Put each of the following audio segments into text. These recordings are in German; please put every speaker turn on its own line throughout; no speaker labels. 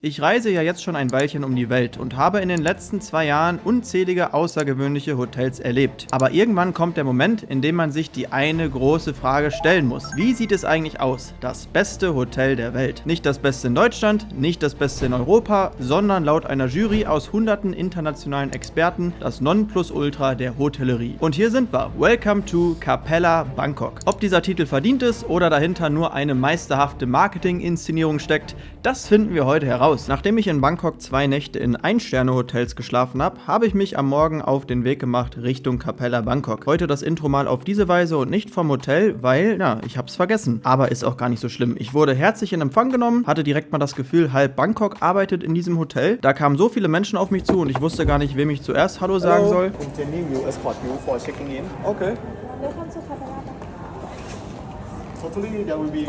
Ich reise ja jetzt schon ein Weilchen um die Welt und habe in den letzten 2 Jahren unzählige außergewöhnliche Hotels erlebt. Aber irgendwann kommt der Moment, in dem man sich die eine große Frage stellen muss. Wie sieht es eigentlich aus? Das beste Hotel der Welt. Nicht das Beste in Deutschland, nicht das Beste in Europa, sondern laut einer Jury aus hunderten internationalen Experten das Nonplusultra der Hotellerie. Und hier sind wir. Welcome to Capella Bangkok. Ob dieser Titel verdient ist oder dahinter nur eine meisterhafte Marketing-Inszenierung steckt, das finden wir heute heraus. Nachdem ich in Bangkok 2 Nächte in Ein-Sterne-Hotels geschlafen habe, habe ich mich am Morgen auf den Weg gemacht Richtung Capella Bangkok. Heute das Intro mal auf diese Weise und nicht vom Hotel, weil, ich hab's vergessen. Aber ist auch gar nicht so schlimm. Ich wurde herzlich in Empfang genommen, hatte direkt mal das Gefühl, halb Bangkok arbeitet in diesem Hotel. Da kamen so viele Menschen auf mich zu und ich wusste gar nicht, wem ich zuerst Hallo sagen soll.
Jenny will escort you for checking in.
Okay.
Welcome to Capella Bangkok.
Totally, there will be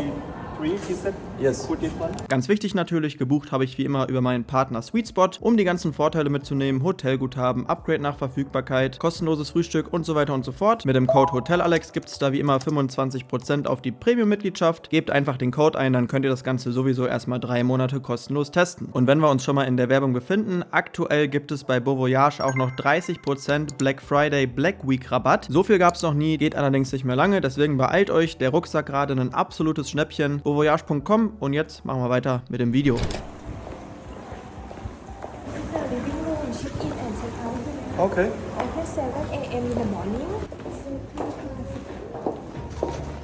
3 kisses.
Yes.
Put this one.
Ganz wichtig natürlich, gebucht habe ich wie immer über meinen Partner Sweetspot, um die ganzen Vorteile mitzunehmen, Hotelguthaben, Upgrade nach Verfügbarkeit, kostenloses Frühstück und so weiter und so fort. Mit dem Code HOTELALEX gibt es da wie immer 25% auf die Premium-Mitgliedschaft. Gebt einfach den Code ein, dann könnt ihr das Ganze sowieso erstmal 3 Monate kostenlos testen. Und wenn wir uns schon mal in der Werbung befinden, aktuell gibt es bei Beau Voyage auch noch 30% Black Friday Black Week Rabatt. So viel gab es noch nie, geht allerdings nicht mehr lange, deswegen beeilt euch, der Rucksack gerade ein absolutes Schnäppchen. beauvoyage.com. Und jetzt machen wir weiter mit dem Video.
The living room, check-in and check-out.
Okay.
Open 7 a.m. in the morning.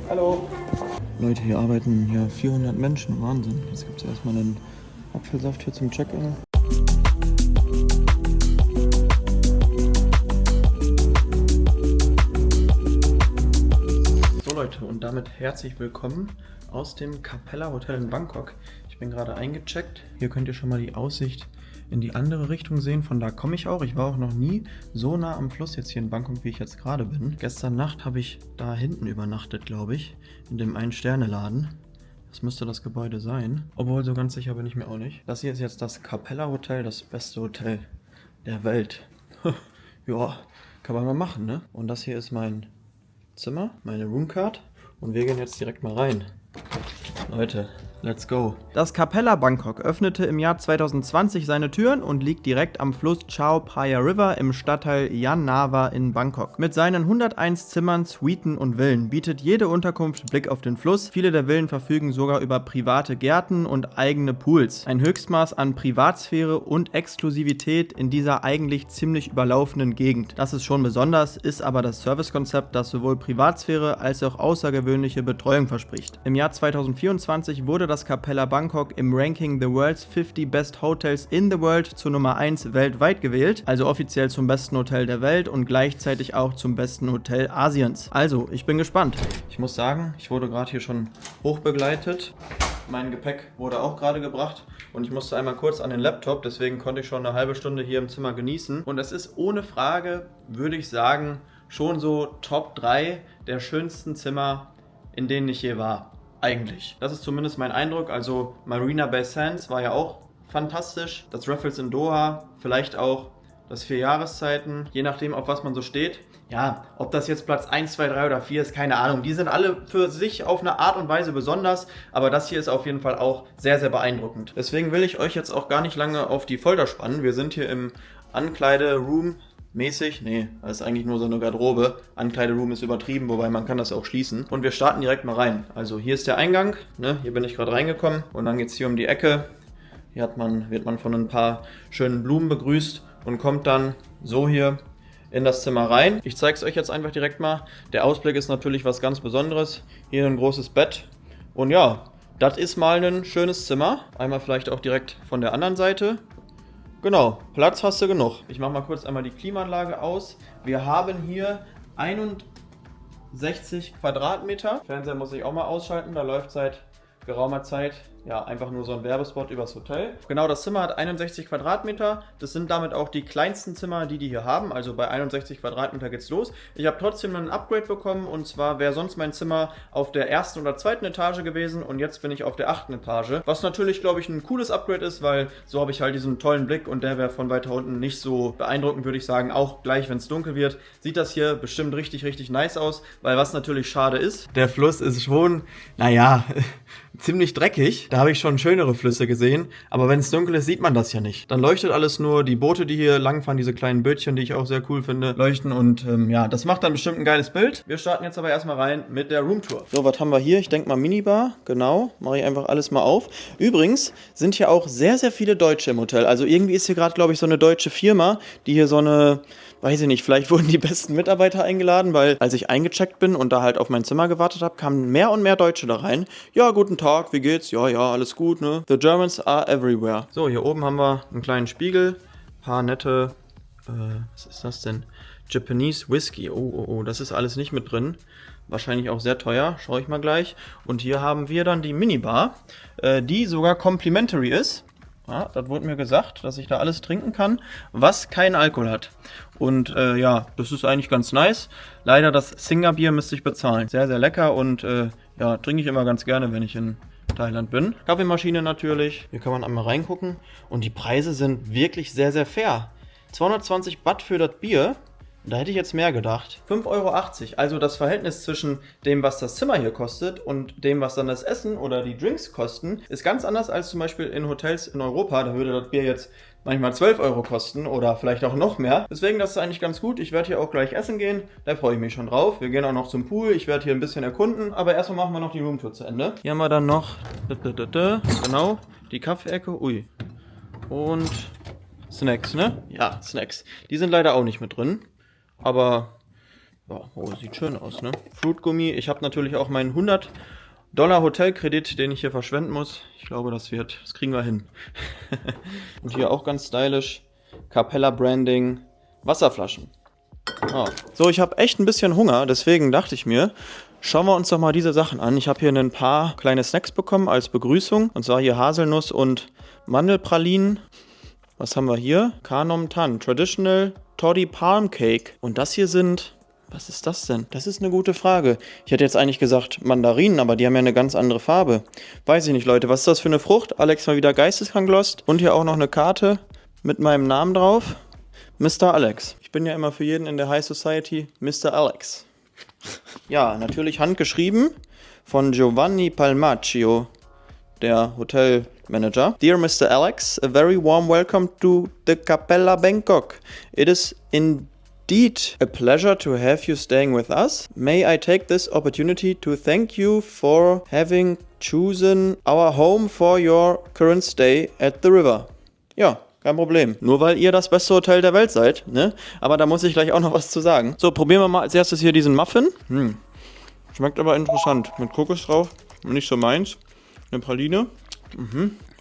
Hello.
Leute, hier arbeiten 400 Menschen, Wahnsinn. Jetzt gibt es erstmal einen Apfelsaft hier zum Check-in. So Leute, und damit herzlich willkommen aus dem Capella Hotel in Bangkok. Ich bin gerade eingecheckt. Hier könnt ihr schon mal die Aussicht in die andere Richtung sehen. Von da komme ich auch. Ich war auch noch nie so nah am Fluss jetzt hier in Bangkok, wie ich jetzt gerade bin. Gestern Nacht habe ich da hinten übernachtet, glaube ich, in dem Ein-Sterne-Laden. Das müsste das Gebäude sein. Obwohl, so ganz sicher bin ich mir auch nicht. Das hier ist jetzt das Capella Hotel, das beste Hotel der Welt. Ja, kann man mal machen, ne? Und das hier ist mein Zimmer, meine Roomcard. Und wir gehen jetzt direkt mal rein. Leute, let's go. Das Capella Bangkok öffnete im Jahr 2020 seine Türen und liegt direkt am Fluss Chao Phraya River im Stadtteil Yan Nava in Bangkok. Mit seinen 101 Zimmern, Suiten und Villen bietet jede Unterkunft Blick auf den Fluss. Viele der Villen verfügen sogar über private Gärten und eigene Pools. Ein Höchstmaß an Privatsphäre und Exklusivität in dieser eigentlich ziemlich überlaufenden Gegend. Das ist schon besonders, ist aber das Servicekonzept, das sowohl Privatsphäre als auch außergewöhnliche Betreuung verspricht. Im Jahr 2024 wurde das Capella Bangkok im Ranking The World's 50 Best Hotels in the World zur Nummer 1 weltweit gewählt, also offiziell zum besten Hotel der Welt und gleichzeitig auch zum besten Hotel Asiens. Also, ich bin gespannt. Ich muss sagen, ich wurde gerade hier schon hochbegleitet. Mein Gepäck wurde auch gerade gebracht und ich musste einmal kurz an den Laptop, deswegen konnte ich schon eine halbe Stunde hier im Zimmer genießen. Und es ist ohne Frage, würde ich sagen, schon so Top 3 der schönsten Zimmer, in denen ich je war. Eigentlich. Das ist zumindest mein Eindruck. Also Marina Bay Sands war ja auch fantastisch. Das Raffles in Doha, vielleicht auch das 4 Jahreszeiten, je nachdem, auf was man so steht. Ja, ob das jetzt Platz 1, 2, 3 oder 4 ist, keine Ahnung. Die sind alle für sich auf eine Art und Weise besonders, aber das hier ist auf jeden Fall auch sehr, sehr beeindruckend. Deswegen will ich euch jetzt auch gar nicht lange auf die Folter spannen. Wir sind hier im Ankleideroom. Mäßig? Nee, das ist eigentlich nur so eine Garderobe. Ankleideroom ist übertrieben, wobei man kann das auch schließen. Und wir starten direkt mal rein. Also hier ist der Eingang, ne? Hier bin ich gerade reingekommen und dann geht es hier um die Ecke. Hier wird man von ein paar schönen Blumen begrüßt und kommt dann so hier in das Zimmer rein. Ich zeige es euch jetzt einfach direkt mal. Der Ausblick ist natürlich was ganz Besonderes. Hier ein großes Bett und ja, das ist mal ein schönes Zimmer. Einmal vielleicht auch direkt von der anderen Seite. Genau, Platz hast du genug. Ich mache mal kurz einmal die Klimaanlage aus. Wir haben hier 61 Quadratmeter. Fernseher muss ich auch mal ausschalten, da läuft seit geraumer Zeit ja einfach nur so ein Werbespot übers Hotel. Genau, das Zimmer hat 61 Quadratmeter. Das sind damit auch die kleinsten Zimmer, die hier haben. Also bei 61 Quadratmeter geht's los. Ich habe trotzdem ein Upgrade bekommen und zwar wäre sonst mein Zimmer auf der 1. oder 2. Etage gewesen und jetzt bin ich auf der 8. Etage. Was natürlich, glaube ich, ein cooles Upgrade ist, weil so habe ich halt diesen tollen Blick und der wäre von weiter unten nicht so beeindruckend, würde ich sagen. Auch gleich, wenn es dunkel wird, sieht das hier bestimmt richtig, richtig nice aus, weil was natürlich schade ist, der Fluss ist schon, naja, ziemlich dreckig. Da habe ich schon schönere Flüsse gesehen, aber wenn es dunkel ist, sieht man das ja nicht. Dann leuchtet alles nur, die Boote, die hier langfahren, diese kleinen Bötchen, die ich auch sehr cool finde, leuchten und ja, das macht dann bestimmt ein geiles Bild. Wir starten jetzt aber erstmal rein mit der Roomtour. So, was haben wir hier? Ich denke mal Minibar, genau, mache ich einfach alles mal auf. Übrigens sind hier auch sehr, sehr viele Deutsche im Hotel, also irgendwie ist hier gerade, glaube ich, so eine deutsche Firma, die hier so eine, weiß ich nicht, vielleicht wurden die besten Mitarbeiter eingeladen, weil als ich eingecheckt bin und da halt auf mein Zimmer gewartet habe, kamen mehr und mehr Deutsche da rein. Ja, guten Tag, wie geht's? Ja, alles gut, ne? The Germans are everywhere. So, hier oben haben wir einen kleinen Spiegel, paar nette, was ist das denn? Japanese Whisky. Oh, das ist alles nicht mit drin. Wahrscheinlich auch sehr teuer, schaue ich mal gleich. Und hier haben wir dann die Minibar, die sogar complimentary ist. Ja, das wurde mir gesagt, dass ich da alles trinken kann, was keinen Alkohol hat. Und ja, das ist eigentlich ganz nice. Leider das Singa-Bier müsste ich bezahlen. Sehr, sehr lecker und ja, trinke ich immer ganz gerne, wenn ich in Thailand bin. Kaffeemaschine natürlich. Hier kann man einmal reingucken. Und die Preise sind wirklich sehr, sehr fair. 220 Baht für das Bier. Da hätte ich jetzt mehr gedacht. 5,80 Euro. Also das Verhältnis zwischen dem, was das Zimmer hier kostet und dem, was dann das Essen oder die Drinks kosten, ist ganz anders als zum Beispiel in Hotels in Europa. Da würde das Bier jetzt manchmal 12 Euro kosten oder vielleicht auch noch mehr. Deswegen, das ist eigentlich ganz gut. Ich werde hier auch gleich essen gehen. Da freue ich mich schon drauf. Wir gehen auch noch zum Pool. Ich werde hier ein bisschen erkunden. Aber erstmal machen wir noch die Roomtour zu Ende. Hier haben wir dann noch, genau, die Kaffeeecke. Ui. Und Snacks, ne? Ja, Snacks. Die sind leider auch nicht mit drin. Aber, ja, oh, sieht schön aus, ne? Fruitgummi. Ich habe natürlich auch meinen $100 Hotelkredit, den ich hier verschwenden muss. Ich glaube, das kriegen wir hin. Und hier auch ganz stylisch. Capella Branding. Wasserflaschen. Oh. So, ich habe echt ein bisschen Hunger, deswegen dachte ich mir, schauen wir uns doch mal diese Sachen an. Ich habe hier ein paar kleine Snacks bekommen als Begrüßung. Und zwar hier Haselnuss und Mandelpralinen. Was haben wir hier? Kanom Tan. Traditional Toddy Palm Cake. Und das hier sind... Was ist das denn? Das ist eine gute Frage. Ich hätte jetzt eigentlich gesagt Mandarinen, aber die haben ja eine ganz andere Farbe. Weiß ich nicht, Leute. Was ist das für eine Frucht? Alex mal wieder geisteskrank lost. Und hier auch noch eine Karte mit meinem Namen drauf. Mr. Alex. Ich bin ja immer für jeden in der High Society Mr. Alex. Ja, natürlich handgeschrieben von Giovanni Palmaccio, der Hotelmanager. Dear Mr. Alex, a very warm welcome to the Capella Bangkok. It is indeed a pleasure to have you staying with us. May I take this opportunity to thank you for having chosen our home for your current stay at the river. Ja, kein Problem. Nur weil ihr das beste Hotel der Welt seid, ne? Aber da muss ich gleich auch noch was zu sagen. So, probieren wir mal als erstes hier diesen Muffin. Schmeckt aber interessant. Mit Kokos drauf. Nicht so meins. Eine Praline.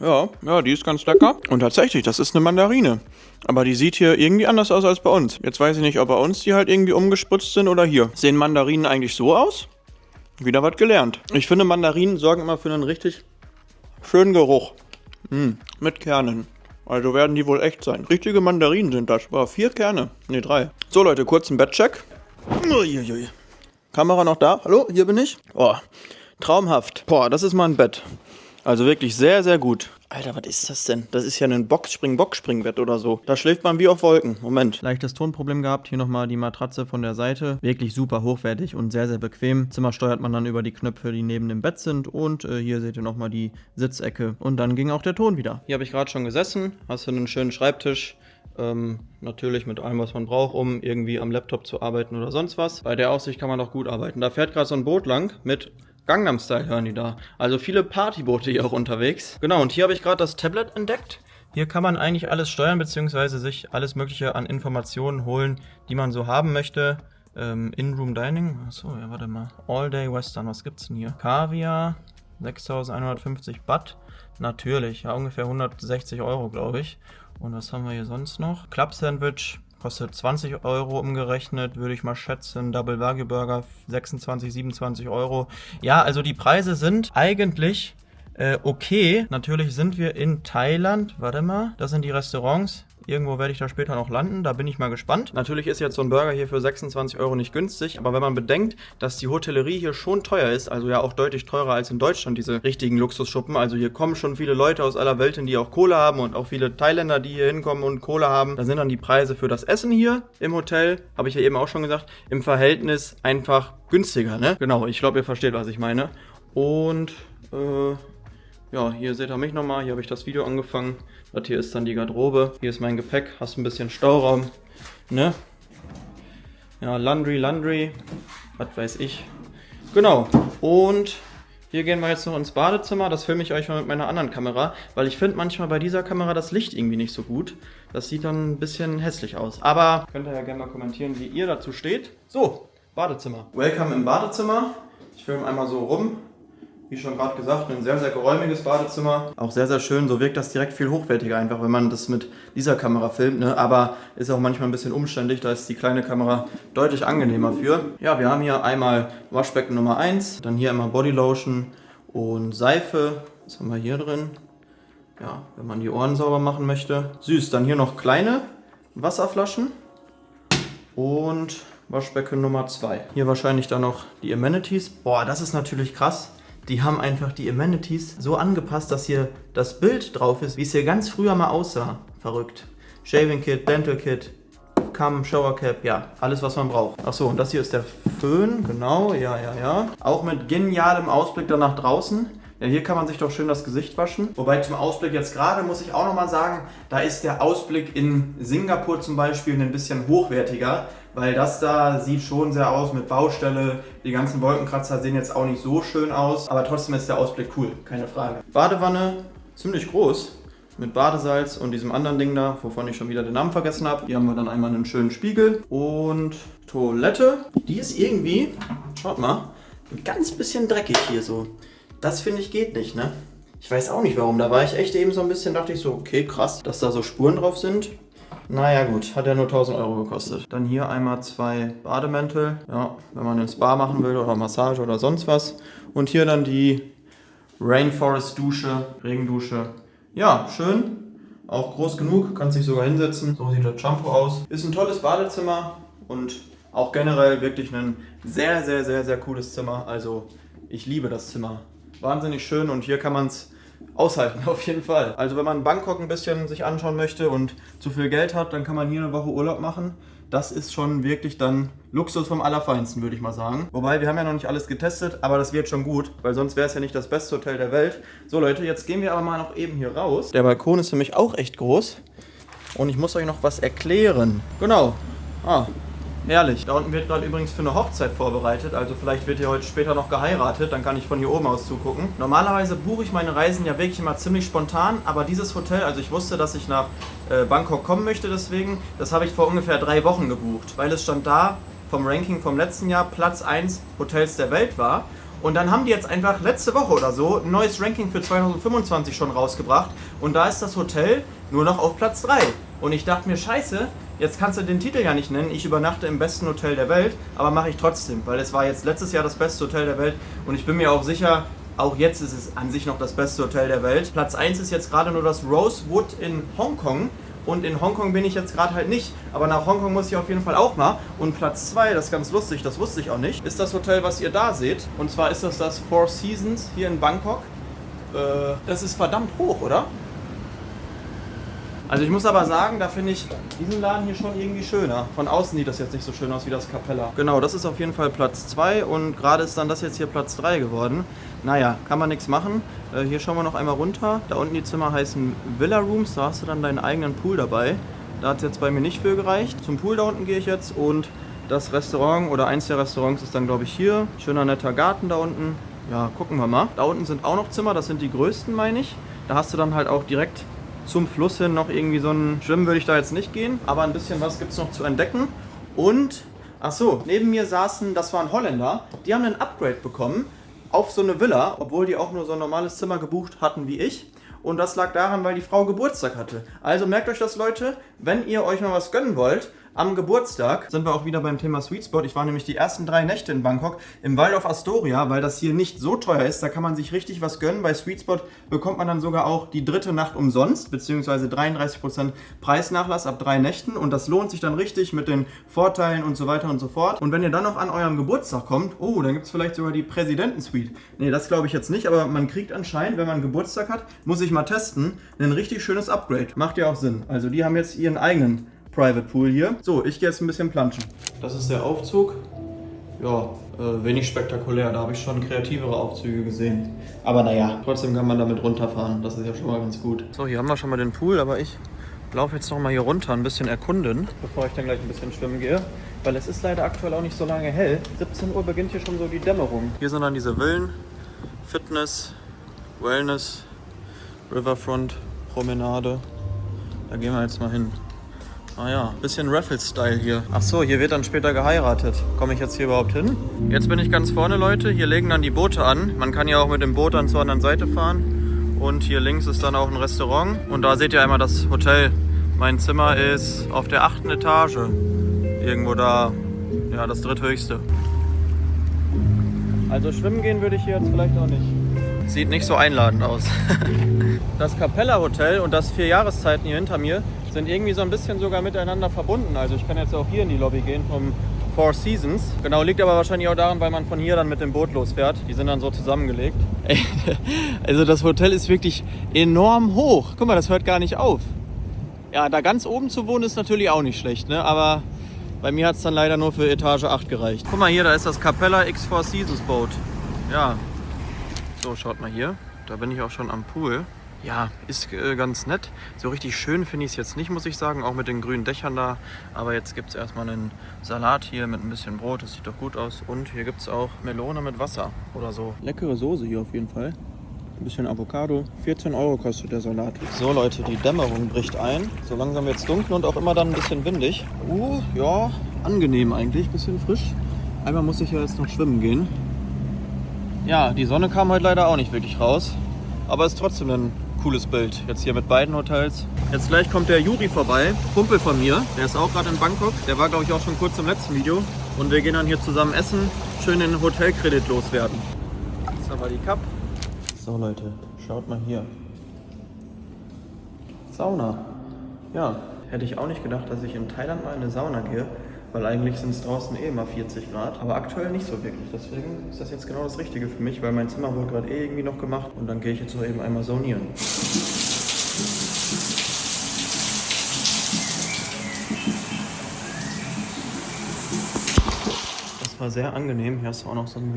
Ja, die ist ganz lecker. Und tatsächlich, das ist eine Mandarine. Aber die sieht hier irgendwie anders aus als bei uns. Jetzt weiß ich nicht, ob bei uns die halt irgendwie umgespritzt sind oder hier. Sehen Mandarinen eigentlich so aus? Wieder was gelernt. Ich finde, Mandarinen sorgen immer für einen richtig schönen Geruch. Mit Kernen. Also werden die wohl echt sein. Richtige Mandarinen sind das. War 4 Kerne. Ne, 3. So Leute, kurz ein Bettcheck. Uiuiui. Kamera noch da? Hallo, hier bin ich. Oh, traumhaft. Boah, das ist mal ein Bett. Also wirklich sehr, sehr gut. Alter, was ist das denn? Das ist ja ein Boxspringbett oder so. Da schläft man wie auf Wolken. Moment. Leichtes Tonproblem gehabt. Hier nochmal die Matratze von der Seite. Wirklich super hochwertig und sehr, sehr bequem. Zimmer steuert man dann über die Knöpfe, die neben dem Bett sind. Und hier seht ihr nochmal die Sitzecke. Und dann ging auch der Ton wieder. Hier habe ich gerade schon gesessen. Hast du einen schönen Schreibtisch. Natürlich mit allem, was man braucht, um irgendwie am Laptop zu arbeiten oder sonst was. Bei der Aussicht kann man auch gut arbeiten. Da fährt gerade so ein Boot lang mit Gangnam Style, hören die da. Also viele Partyboote hier auch unterwegs. Genau, und hier habe ich gerade das Tablet entdeckt. Hier kann man eigentlich alles steuern, beziehungsweise sich alles mögliche an Informationen holen, die man so haben möchte. In-Room Dining. Achso, ja, warte mal. All Day Western, was gibt's denn hier? Kaviar, 6.150 Baht. Natürlich, ja, ungefähr 160 Euro, glaube ich. Und was haben wir hier sonst noch? Club Sandwich. Kostet 20 Euro umgerechnet, würde ich mal schätzen. Double Wagyu Burger 26, 27 Euro. Ja, also die Preise sind eigentlich okay. Natürlich sind wir in Thailand. Warte mal, das sind die Restaurants. Irgendwo werde ich da später noch landen, da bin ich mal gespannt. Natürlich ist jetzt so ein Burger hier für 26 Euro nicht günstig, aber wenn man bedenkt, dass die Hotellerie hier schon teuer ist, also ja auch deutlich teurer als in Deutschland, diese richtigen Luxusschuppen, also hier kommen schon viele Leute aus aller Welt hin, die auch Kohle haben und auch viele Thailänder, die hier hinkommen und Kohle haben, da sind dann die Preise für das Essen hier im Hotel, habe ich ja eben auch schon gesagt, im Verhältnis einfach günstiger, ne? Genau, ich glaube, ihr versteht, was ich meine. Und, Ja, hier seht ihr mich nochmal. Hier habe ich das Video angefangen. Das hier ist dann die Garderobe. Hier ist mein Gepäck. Hast ein bisschen Stauraum. Ne? Ja, Laundry. Was weiß ich. Genau. Und hier gehen wir jetzt noch ins Badezimmer. Das filme ich euch mal mit meiner anderen Kamera, weil ich finde manchmal bei dieser Kamera das Licht irgendwie nicht so gut. Das sieht dann ein bisschen hässlich aus. Aber könnt ihr ja gerne mal kommentieren, wie ihr dazu steht. So, Badezimmer. Welcome im Badezimmer. Ich filme einmal so rum. Wie schon gerade gesagt, ein sehr, sehr geräumiges Badezimmer. Auch sehr, sehr schön. So wirkt das direkt viel hochwertiger einfach, wenn man das mit dieser Kamera filmt. Ne? Aber ist auch manchmal ein bisschen umständlich. Da ist die kleine Kamera deutlich angenehmer für. Ja, wir haben hier einmal Waschbecken Nummer 1. Dann hier einmal Bodylotion und Seife. Was haben wir hier drin? Ja, wenn man die Ohren sauber machen möchte. Süß. Dann hier noch kleine Wasserflaschen. Und Waschbecken Nummer 2. Hier wahrscheinlich dann noch die Amenities. Boah, das ist natürlich krass. Die haben einfach die Amenities so angepasst, dass hier das Bild drauf ist, wie es hier ganz früher mal aussah. Verrückt. Shaving Kit, Dental Kit, Kamm, Shower Cap, ja, alles was man braucht. Achso, und das hier ist der Föhn, genau, ja. Auch mit genialem Ausblick dann nach draußen. Ja, hier kann man sich doch schön das Gesicht waschen. Wobei zum Ausblick jetzt gerade muss ich auch nochmal sagen, da ist der Ausblick in Singapur zum Beispiel ein bisschen hochwertiger, weil das da sieht schon sehr aus mit Baustelle. Die ganzen Wolkenkratzer sehen jetzt auch nicht so schön aus, aber trotzdem ist der Ausblick cool, keine Frage. Badewanne, ziemlich groß, mit Badesalz und diesem anderen Ding da, wovon ich schon wieder den Namen vergessen habe. Hier haben wir dann einmal einen schönen Spiegel und Toilette. Die ist irgendwie, schaut mal, ein ganz bisschen dreckig hier so. Das finde ich geht nicht, ne? Ich weiß auch nicht warum. Da war ich echt eben so ein bisschen, dachte ich so, okay, krass, dass da so Spuren drauf sind. Naja gut, hat ja nur 1.000 Euro gekostet. Dann hier einmal 2 Bademäntel, ja, wenn man einen Spa machen will oder Massage oder sonst was. Und hier dann die Rainforest Dusche, Regendusche. Ja, schön, auch groß genug, kann sich sogar hinsetzen. So sieht das Shampoo aus. Ist ein tolles Badezimmer und auch generell wirklich ein sehr, sehr, sehr, sehr cooles Zimmer. Also ich liebe das Zimmer. Wahnsinnig schön und hier kann man es aushalten, auf jeden Fall. Also wenn man Bangkok ein bisschen sich anschauen möchte und zu viel Geld hat, dann kann man hier eine Woche Urlaub machen. Das ist schon wirklich dann Luxus vom Allerfeinsten, würde ich mal sagen. Wobei, wir haben ja noch nicht alles getestet, aber das wird schon gut, weil sonst wäre es ja nicht das beste Hotel der Welt. So Leute, jetzt gehen wir aber mal noch eben hier raus. Der Balkon ist nämlich auch echt groß und ich muss euch noch was erklären. Genau. Herrlich. Da unten wird gerade übrigens für eine Hochzeit vorbereitet, also vielleicht wird hier heute später noch geheiratet, dann kann ich von hier oben aus zugucken. Normalerweise buche ich meine Reisen ja wirklich immer ziemlich spontan, aber dieses Hotel, also ich wusste, dass ich nach Bangkok kommen möchte deswegen, das habe ich vor ungefähr 3 Wochen gebucht, weil es stand da vom Ranking vom letzten Jahr Platz 1 Hotels der Welt war. Und dann haben die jetzt einfach letzte Woche oder so ein neues Ranking für 2025 schon rausgebracht und da ist das Hotel nur noch auf Platz 3. Und ich dachte mir, scheiße, jetzt kannst du den Titel ja nicht nennen, ich übernachte im besten Hotel der Welt, aber mache ich trotzdem, weil es war jetzt letztes Jahr das beste Hotel der Welt und ich bin mir auch sicher, auch jetzt ist es an sich noch das beste Hotel der Welt. Platz 1 ist jetzt gerade nur das Rosewood in Hongkong und in Hongkong bin ich jetzt gerade halt nicht, aber nach Hongkong muss ich auf jeden Fall auch mal. Und Platz 2, das ist ganz lustig, das wusste ich auch nicht, ist das Hotel, was ihr da seht, und zwar ist das Four Seasons hier in Bangkok. Das ist verdammt hoch, oder? Also ich muss aber sagen, da finde ich diesen Laden hier schon irgendwie schöner. Von außen sieht das jetzt nicht so schön aus wie das Capella. Genau, das ist auf jeden Fall Platz 2 und gerade ist dann das jetzt hier Platz 3 geworden. Naja, kann man nichts machen. Hier schauen wir noch einmal runter. Da unten die Zimmer heißen Villa Rooms, da hast du dann deinen eigenen Pool dabei. Da hat es jetzt bei mir nicht für gereicht. Zum Pool da unten gehe ich jetzt und das Restaurant oder eins der Restaurants ist dann glaube ich hier. Schöner netter Garten da unten. Ja, gucken wir mal. Da unten sind auch noch Zimmer, das sind die größten, meine ich. Da hast du dann halt auch direkt zum Fluss hin noch irgendwie so ein Schwimmen würde ich da jetzt nicht gehen, aber ein bisschen was gibt es noch zu entdecken. Und, ach so, neben mir saßen, das waren Holländer, die haben ein Upgrade bekommen auf so eine Villa, obwohl die auch nur so ein normales Zimmer gebucht hatten wie ich. Und das lag daran, weil die Frau Geburtstag hatte. Also merkt euch das, Leute, wenn ihr euch mal was gönnen wollt, am Geburtstag sind wir auch wieder beim Thema Sweet Spot. Ich war nämlich die ersten 3 Nächte in Bangkok im Waldorf Astoria, weil das hier nicht so teuer ist. Da kann man sich richtig was gönnen. Bei Sweet Spot bekommt man dann sogar auch die 3. Nacht umsonst, beziehungsweise 33% Preisnachlass ab 3 Nächten. Und das lohnt sich dann richtig mit den Vorteilen und so weiter und so fort. Und wenn ihr dann noch an eurem Geburtstag kommt, oh, dann gibt es vielleicht sogar die Präsidentensuite. Nee, das glaube ich jetzt nicht, aber man kriegt anscheinend, wenn man Geburtstag hat, muss ich mal testen, ein richtig schönes Upgrade. Macht ja auch Sinn. Also die haben jetzt ihren eigenen Private Pool hier. So, ich gehe jetzt ein bisschen planschen. Das ist der Aufzug. Ja, wenig spektakulär. Da habe ich schon kreativere Aufzüge gesehen. Aber naja, trotzdem kann man damit runterfahren. Das ist ja schon mal ganz gut. So, hier haben wir schon mal den Pool, aber ich laufe jetzt noch mal hier runter, ein bisschen erkunden, bevor ich dann gleich ein bisschen schwimmen gehe. Weil es ist leider aktuell auch nicht so lange hell. 17 Uhr beginnt hier schon so die Dämmerung. Hier sind dann diese Villen, Fitness, Wellness, Riverfront, Promenade. Da gehen wir jetzt mal hin. Ah ja, bisschen Raffles-Style hier. Ach so, hier wird dann später geheiratet. Komme ich jetzt hier überhaupt hin? Jetzt bin ich ganz vorne, Leute. Hier legen dann die Boote an. Man kann ja auch mit dem Boot dann zur anderen Seite fahren. Und hier links ist dann auch ein Restaurant. Und da seht ihr einmal das Hotel. Mein Zimmer ist auf der 8. Etage. Irgendwo da, ja, das dritthöchste. Also schwimmen gehen würde ich hier jetzt vielleicht auch nicht. Sieht nicht so einladend aus. Das Capella Hotel und das 4 Jahreszeiten hier hinter mir sind irgendwie so ein bisschen sogar miteinander verbunden. Also ich kann jetzt auch hier in die Lobby gehen vom Four Seasons. Genau, liegt aber wahrscheinlich auch daran, weil man von hier dann mit dem Boot losfährt. Die sind dann so zusammengelegt. Also das Hotel ist wirklich enorm hoch. Guck mal, das hört gar nicht auf. Ja, da ganz oben zu wohnen ist natürlich auch nicht schlecht, ne? Aber bei mir hat es dann leider nur für Etage 8 gereicht. Guck mal hier, da ist das Capella X Four Seasons Boot. Ja. So, schaut mal hier. Da bin ich auch schon am Pool. Ja, ist ganz nett. So richtig schön finde ich es jetzt nicht, muss ich sagen. Auch mit den grünen Dächern da. Aber jetzt gibt es erstmal einen Salat hier mit ein bisschen Brot. Das sieht doch gut aus. Und hier gibt es auch Melone mit Wasser oder so. Leckere Soße hier auf jeden Fall. Ein bisschen Avocado. 14 € kostet der Salat. So Leute, die Dämmerung bricht ein. So langsam wird es dunkel und auch immer dann ein bisschen windig. Ja, angenehm eigentlich. Bisschen frisch. Einmal muss ich ja jetzt noch schwimmen gehen. Ja, die Sonne kam heute leider auch nicht wirklich raus. Aber ist trotzdem ein cooles Bild. Jetzt hier mit beiden Hotels. Jetzt gleich kommt der Juri vorbei. Kumpel von mir. Der ist auch gerade in Bangkok. Der war, glaube ich, auch schon kurz im letzten Video. Und wir gehen dann hier zusammen essen. Schön den Hotelkredit loswerden. Jetzt haben wir die Cup. So Leute, schaut mal hier. Sauna. Ja, hätte ich auch nicht gedacht, dass ich in Thailand mal in eine Sauna gehe. Weil eigentlich sind es draußen eh mal 40 Grad. Aber aktuell nicht so wirklich. Deswegen ist das jetzt genau das Richtige für mich, weil mein Zimmer wurde gerade eh irgendwie noch gemacht. Und dann gehe ich jetzt so eben einmal saunieren. Das war sehr angenehm. Hier hast du auch noch so ein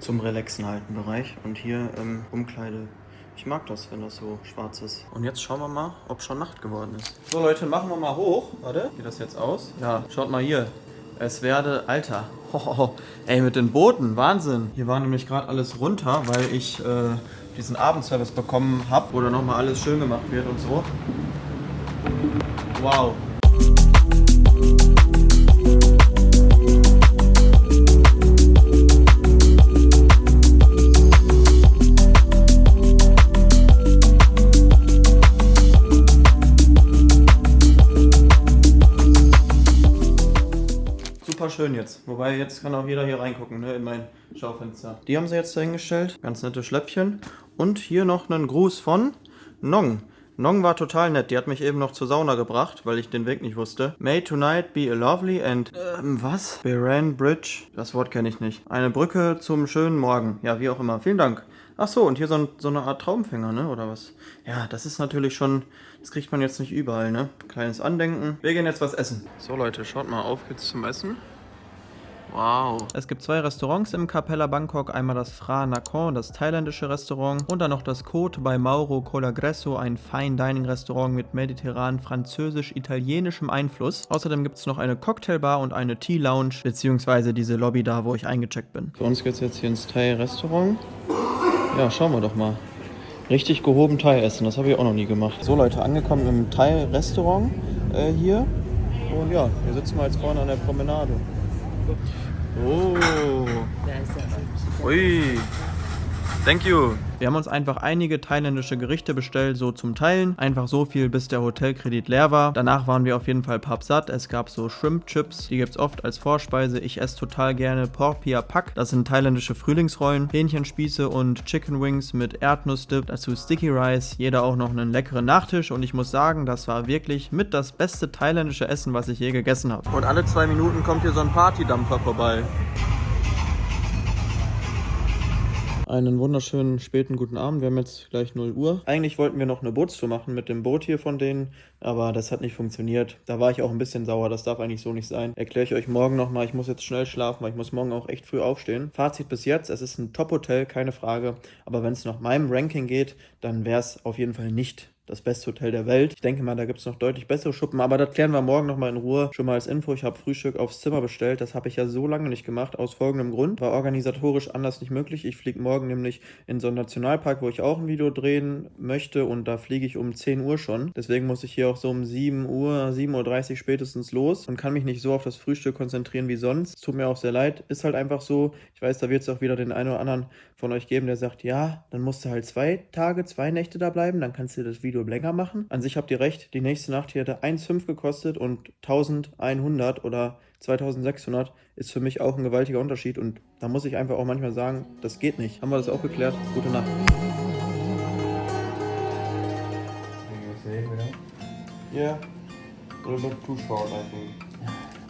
zum Relaxen halten Bereich. Und hier Umkleide. Ich mag das, wenn das so schwarz ist. Und jetzt schauen wir mal, ob schon Nacht geworden ist. So Leute, machen wir mal hoch. Warte, geht das jetzt aus? Ja, schaut mal hier. Es werde, Alter. Ey, mit den Booten, Wahnsinn. Hier war nämlich gerade alles runter, weil ich diesen Abendservice bekommen habe, wo dann nochmal alles schön gemacht wird und so. Wow. Schön jetzt. Wobei jetzt kann auch jeder hier reingucken, ne, in mein Schaufenster. Die haben sie jetzt dahingestellt. Ganz nette Schläppchen. Und hier noch einen Gruß von Nong. Nong war total nett. Die hat mich eben noch zur Sauna gebracht, weil ich den Weg nicht wusste. May tonight be a lovely and... was? Beran Bridge. Das Wort kenne ich nicht. Eine Brücke zum schönen Morgen. Ja, wie auch immer. Vielen Dank. Ach so, und hier so eine Art Traumfänger, ne? Oder was? Ja, das ist natürlich schon... Das kriegt man jetzt nicht überall, ne? Kleines Andenken. Wir gehen jetzt was essen. So Leute, schaut mal auf geht's zum Essen. Wow. Es gibt 2 Restaurants im Capella Bangkok. Einmal das Phra Nakhon, das thailändische Restaurant. Und dann noch das Côte bei Mauro Colagresso, ein Fine-Dining-Restaurant mit mediterran-französisch-italienischem Einfluss. Außerdem gibt es noch eine Cocktailbar und eine Tea-Lounge, beziehungsweise diese Lobby da, wo ich eingecheckt bin. Für uns geht es jetzt hier ins Thai-Restaurant. Ja, schauen wir doch mal. Richtig gehoben Thai essen, das habe ich auch noch nie gemacht. So Leute, angekommen im Thai-Restaurant hier. Und ja, wir sitzen mal jetzt vorne an der Promenade. Oh. Ui. Thank you. Wir haben uns einfach einige thailändische Gerichte bestellt, so zum Teilen. Einfach so viel, bis der Hotelkredit leer war. Danach waren wir auf jeden Fall pappsatt. Es gab so Shrimp Chips, die gibt es oft als Vorspeise. Ich esse total gerne Pork Pia Pak. Das sind thailändische Frühlingsrollen, Hähnchenspieße und Chicken Wings mit Erdnussdip. Dazu Sticky Rice, jeder auch noch einen leckeren Nachtisch. Und ich muss sagen, das war wirklich mit das beste thailändische Essen, was ich je gegessen habe. Und alle 2 Minuten kommt hier so ein Partydampfer vorbei. Einen wunderschönen späten guten Abend. Wir haben jetzt gleich 0 Uhr. Eigentlich wollten wir noch eine Bootstour machen mit dem Boot hier von denen, aber das hat nicht funktioniert. Da war ich auch ein bisschen sauer. Das darf eigentlich so nicht sein. Erkläre ich euch morgen nochmal. Ich muss jetzt schnell schlafen, weil ich muss morgen auch echt früh aufstehen. Fazit bis jetzt, es ist ein Top-Hotel, keine Frage. Aber wenn es nach meinem Ranking geht, dann wäre es auf jeden Fall nicht das beste Hotel der Welt. Ich denke mal, da gibt es noch deutlich bessere Schuppen, aber das klären wir morgen nochmal in Ruhe. Schon mal als Info, ich habe Frühstück aufs Zimmer bestellt. Das habe ich ja so lange nicht gemacht, aus folgendem Grund. War organisatorisch anders nicht möglich. Ich fliege morgen nämlich in so einen Nationalpark, wo ich auch ein Video drehen möchte und da fliege ich um 10 Uhr schon. Deswegen muss ich hier auch so um 7 Uhr, 7:30 Uhr spätestens los und kann mich nicht so auf das Frühstück konzentrieren wie sonst. Es tut mir auch sehr leid, ist halt einfach so. Ich weiß, da wird es auch wieder den einen oder anderen von euch geben, der sagt, ja, dann musst du halt 2 Tage, 2 Nächte da bleiben, dann kannst du das Video länger machen. An sich habt ihr recht, die nächste Nacht hier hätte 1,5 gekostet und 1100 oder 2600 ist für mich auch ein gewaltiger Unterschied und da muss ich einfach auch manchmal sagen, das geht nicht. Haben wir das auch geklärt? Gute Nacht. Yeah, a little bit too short, I think.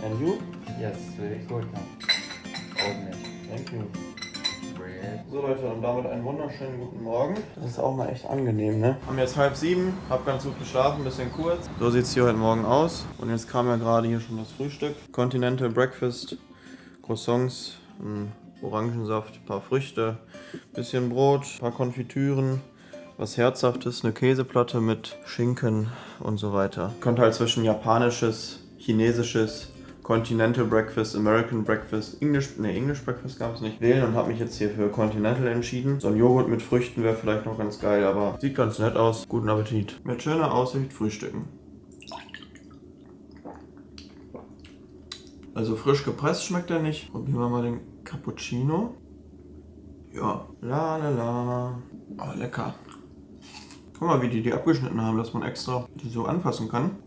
And you?
Yes, very good. Ordentlich.
Thank you. So Leute, und damit einen wunderschönen guten Morgen. Das ist auch mal echt angenehm, ne? Haben jetzt 6:30, hab ganz gut geschlafen, ein bisschen kurz. So sieht es hier heute Morgen aus. Und jetzt kam ja gerade hier schon das Frühstück. Continental Breakfast, Croissants, Orangensaft, ein paar Früchte, bisschen Brot, ein paar Konfitüren, was Herzhaftes, eine Käseplatte mit Schinken und so weiter. Könnt halt zwischen japanisches, chinesisches, Continental Breakfast, American Breakfast, English Breakfast gab es nicht, wählen und habe mich jetzt hier für Continental entschieden. So ein Joghurt mit Früchten wäre vielleicht noch ganz geil, aber sieht ganz nett aus. Guten Appetit. Mit schöner Aussicht frühstücken. Also frisch gepresst schmeckt er nicht. Probieren wir mal den Cappuccino. Ja, la la la. Oh, lecker. Guck mal, wie die abgeschnitten haben, dass man extra die so anfassen kann.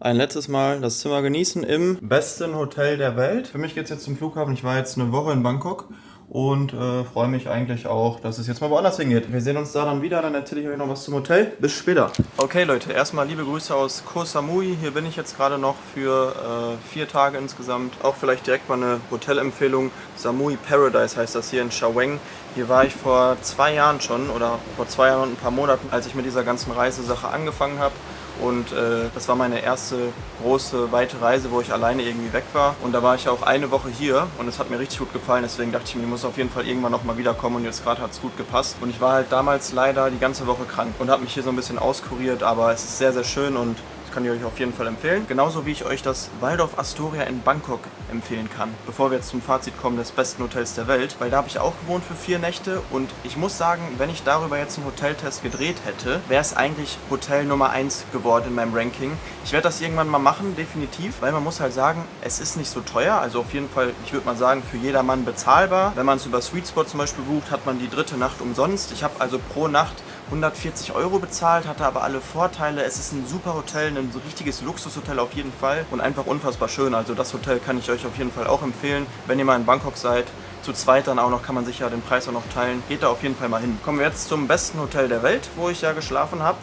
Ein letztes Mal das Zimmer genießen im besten Hotel der Welt. Für mich geht es jetzt zum Flughafen. Ich war jetzt eine Woche in Bangkok und freue mich eigentlich auch, dass es jetzt mal woanders hingeht. Wir sehen uns da dann wieder, dann erzähle ich euch noch was zum Hotel. Bis später. Okay Leute, erstmal liebe Grüße aus Koh Samui. Hier bin ich jetzt gerade noch für 4 Tage insgesamt. Auch vielleicht direkt mal eine Hotelempfehlung. Samui Paradise heißt das hier in Chaweng. Hier war ich vor 2 Jahren schon oder vor 2 Jahren und ein paar Monaten, als ich mit dieser ganzen Reisesache angefangen habe. Und das war meine erste große, weite Reise, wo ich alleine irgendwie weg war. Und da war ich auch eine Woche hier und es hat mir richtig gut gefallen. Deswegen dachte ich mir, ich muss auf jeden Fall irgendwann nochmal wiederkommen und jetzt gerade hat es gut gepasst. Und ich war halt damals leider die ganze Woche krank und habe mich hier so ein bisschen auskuriert. Aber es ist sehr, sehr schön und kann ich euch auf jeden Fall empfehlen. Genauso wie ich euch das Waldorf Astoria in Bangkok empfehlen kann. Bevor wir jetzt zum Fazit kommen des besten Hotels der Welt, weil da habe ich auch gewohnt für 4 Nächte und ich muss sagen, wenn ich darüber jetzt einen Hoteltest gedreht hätte, wäre es eigentlich Hotel Nummer 1 geworden in meinem Ranking. Ich werde das irgendwann mal machen, definitiv, weil man muss halt sagen, es ist nicht so teuer, also auf jeden Fall, ich würde mal sagen, für jedermann bezahlbar. Wenn man es über Sweet Spot zum Beispiel bucht, hat man die 3. Nacht umsonst. Ich habe also pro Nacht 140 € bezahlt, hatte aber alle Vorteile. Es ist ein super Hotel, ein so richtiges Luxushotel auf jeden Fall und einfach unfassbar schön. Also das Hotel kann ich euch auf jeden Fall auch empfehlen, wenn ihr mal in Bangkok seid. Zu zweit dann auch noch, kann man sich ja den Preis auch noch teilen. Geht da auf jeden Fall mal hin. Kommen wir jetzt zum besten Hotel der Welt, wo ich ja geschlafen habe.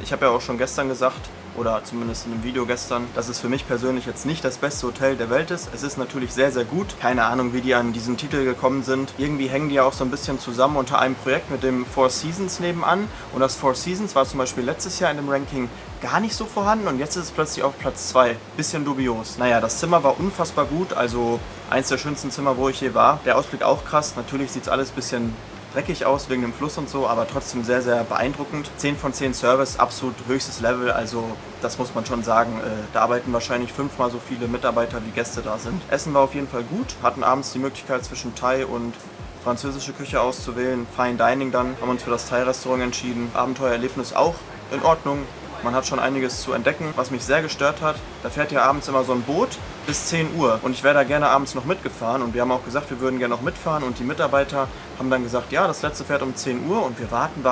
Ich habe ja auch schon gestern gesagt, oder zumindest in einem Video gestern, dass es für mich persönlich jetzt nicht das beste Hotel der Welt ist. Es ist natürlich sehr, sehr gut. Keine Ahnung, wie die an diesen Titel gekommen sind. Irgendwie hängen die ja auch so ein bisschen zusammen unter einem Projekt mit dem Four Seasons nebenan. Und das Four Seasons war zum Beispiel letztes Jahr in dem Ranking gar nicht so vorhanden und jetzt ist es plötzlich auf Platz 2. Bisschen dubios. Naja, das Zimmer war unfassbar gut, also eins der schönsten Zimmer, wo ich je war. Der Ausblick auch krass. Natürlich sieht es alles ein bisschen dreckig aus wegen dem Fluss und so, aber trotzdem sehr, sehr beeindruckend. 10 von 10 Service, absolut höchstes Level, also das muss man schon sagen. Da arbeiten wahrscheinlich 5-mal so viele Mitarbeiter wie Gäste da sind. Essen war auf jeden Fall gut, hatten abends die Möglichkeit zwischen Thai und französische Küche auszuwählen. Fine Dining dann, haben uns für das Thai-Restaurant entschieden. Abenteuererlebnis auch in Ordnung. Man hat schon einiges zu entdecken. Was mich sehr gestört hat, da fährt ja abends immer so ein Boot bis 10 Uhr und ich wäre da gerne abends noch mitgefahren und wir haben auch gesagt, wir würden gerne noch mitfahren und die Mitarbeiter haben dann gesagt, ja, das letzte fährt um 10 Uhr und wir warten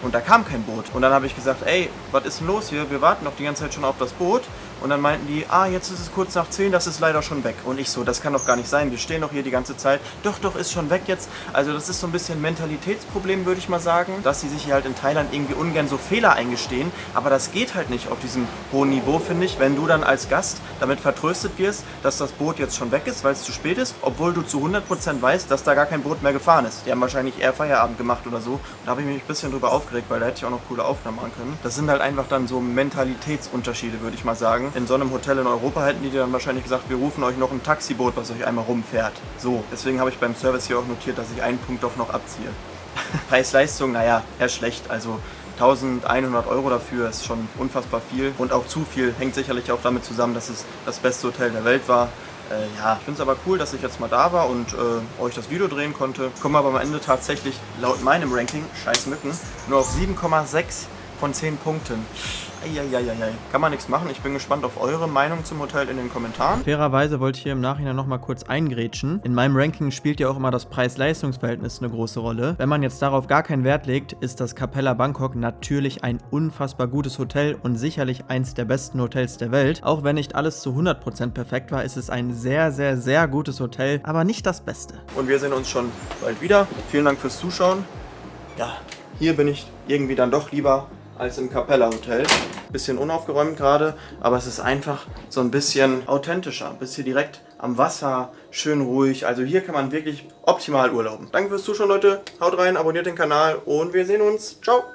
und da kam kein Boot. Und dann habe ich gesagt, ey, was ist denn los hier? Wir warten doch die ganze Zeit schon auf das Boot Und dann meinten die, jetzt ist es kurz nach 10, das ist leider schon weg. Und ich so, das kann doch gar nicht sein, wir stehen doch hier die ganze Zeit. Doch, ist schon weg jetzt. Also das ist so ein bisschen ein Mentalitätsproblem, würde ich mal sagen, dass sie sich hier halt in Thailand irgendwie ungern so Fehler eingestehen. Aber das geht halt nicht auf diesem hohen Niveau, finde ich, wenn du dann als Gast damit vertröstet wirst, dass das Boot jetzt schon weg ist, weil es zu spät ist, obwohl du zu 100% weißt, dass da gar kein Boot mehr gefahren ist. Die haben wahrscheinlich eher Feierabend gemacht oder so. Und da habe ich mich ein bisschen drüber aufgeregt, weil da hätte ich auch noch coole Aufnahmen machen können. Das sind halt einfach dann so Mentalitätsunterschiede, würde ich mal sagen. In so einem Hotel in Europa hätten die dir dann wahrscheinlich gesagt, wir rufen euch noch ein Taxiboot, was euch einmal rumfährt. So, deswegen habe ich beim Service hier auch notiert, dass ich einen Punkt doch noch abziehe. Preis-Leistung, naja, eher schlecht. Also 1.100 € dafür ist schon unfassbar viel. Und auch zu viel hängt sicherlich auch damit zusammen, dass es das beste Hotel der Welt war. Ich finde es aber cool, dass ich jetzt mal da war und euch das Video drehen konnte. Komme aber am Ende tatsächlich laut meinem Ranking, scheiß Mücken, nur auf 7,6 von 10 Punkten. Eieieiei. Kann man nichts machen. Ich bin gespannt auf eure Meinung zum Hotel in den Kommentaren. Fairerweise wollte ich hier im Nachhinein nochmal kurz eingrätschen. In meinem Ranking spielt ja auch immer das Preis-Leistungs-Verhältnis eine große Rolle. Wenn man jetzt darauf gar keinen Wert legt, ist das Capella Bangkok natürlich ein unfassbar gutes Hotel und sicherlich eins der besten Hotels der Welt. Auch wenn nicht alles zu 100% perfekt war, ist es ein sehr, sehr, sehr gutes Hotel, aber nicht das Beste. Und wir sehen uns schon bald wieder. Vielen Dank fürs Zuschauen. Ja, hier bin ich irgendwie dann doch lieber als im Capella Hotel. Bisschen unaufgeräumt gerade, aber es ist einfach so ein bisschen authentischer. Bist hier direkt am Wasser, schön ruhig. Also hier kann man wirklich optimal urlauben. Danke fürs Zuschauen, Leute. Haut rein, abonniert den Kanal und wir sehen uns. Ciao!